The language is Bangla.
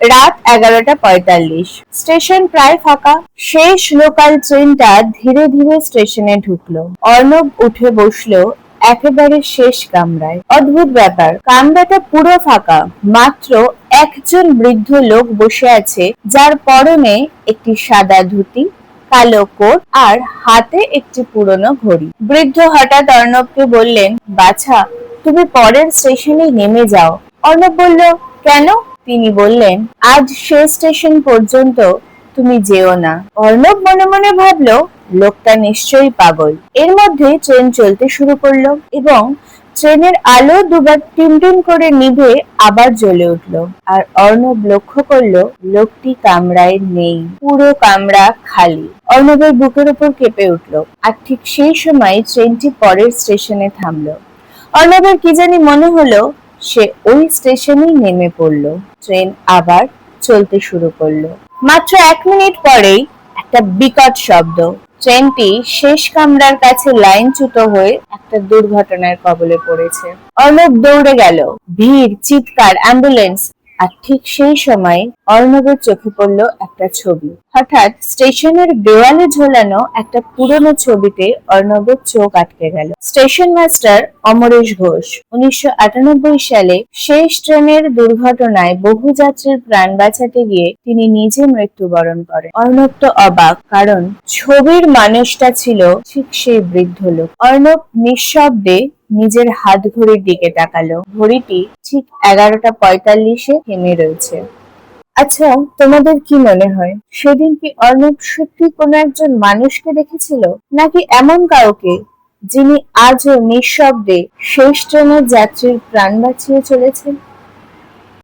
রাত 11:45। স্টেশন প্রায় ফাঁকা। শেষ লোকাল ট্রেনটা ধীরে ধীরে স্টেশনে ঢুকলো। অর্ণব উঠে বসলো একেবারে শেষ কামরায়। অদ্ভুত ব্যাপার, কামরাটা পুরো ফাঁকা। মাত্র একজন বৃদ্ধ লোক বসে আছে, যার পরনে একটি সাদা ধুতি, কালো কোট আর হাতে একটি পুরনো ঘড়ি। বৃদ্ধ হঠাৎ অর্ণবকে বললেন, বাছা, তুমি পরের স্টেশনে নেমে যাও। অর্ণব বলল, কেন? তিনি বললেন, আজ শেষ স্টেশন পর্যন্ত তুমি যেও না। অর্ণব মনে মনে ভাবলো, লোকটা নিশ্চয়ই পাগল। এর মধ্যে ট্রেন চলতে শুরু করলো এবং ট্রেনের আলো দুবার টিমটিম করে নিভে আবার জ্বলে উঠলো। আর অর্ণব লক্ষ্য করলো লোকটি কামরায় নেই। পুরো কামরা খালি। অর্ণবের বুকের উপর কেঁপে উঠলো। আর ঠিক সেই সময় ট্রেনটি পরের স্টেশনে থামলো। অর্ণবের কি জানি মনে হলো সে ওই স্টেশনেই নেমে পড়লো। ট্রেন আবার চলতে শুরু করলো। মাত্র 1 মিনিট পরেই একটা বিকট শব্দ। ট্রেনটি শেষ কামরার কাছে লাইনচ্যুত হয়ে একটা দুর্ঘটনার কবলে পড়েছে। অর্ণব দৌড়ে গেল। ভিড়, চিৎকার, অ্যাম্বুলেন্স। আর ঠিক সেই সময় অর্ণবের চোখে পড়ল একটা ছবি। হঠাৎ স্টেশনের দেওয়ালে ঝোলানো একটা পুরনো ছবিতে অর্ণবের চোখ আটকে গেল। স্টেশন মাস্টার অমরেশ ঘোষ 1998 সালে শেষ ট্রেনের দুর্ঘটনায় বহু যাত্রীর প্রাণ বাঁচাতে গিয়ে তিনি নিজে মৃত্যুবরণ করেন। অর্ণব তো অবাক, কারণ ছবির মানুষটা ছিল ঠিক সেই বৃদ্ধ লোক। অর্ণব নিঃশব্দে নিজের হাত ঘড়ির দিকে তাকালো। ঘড়িটি ঠিক 11:45-এ থেমে রয়েছে। আচ্ছা, তোমাদের কি মনে হয় সেদিন কি অর্ণব সত্যি কোনো একজন মানুষকে দেখেছিল, নাকি এমন কাউকে যিনি আজও নিঃশব্দে শেষ ট্রেনের যাত্রীর প্রাণ বাঁচিয়ে চলেছেন?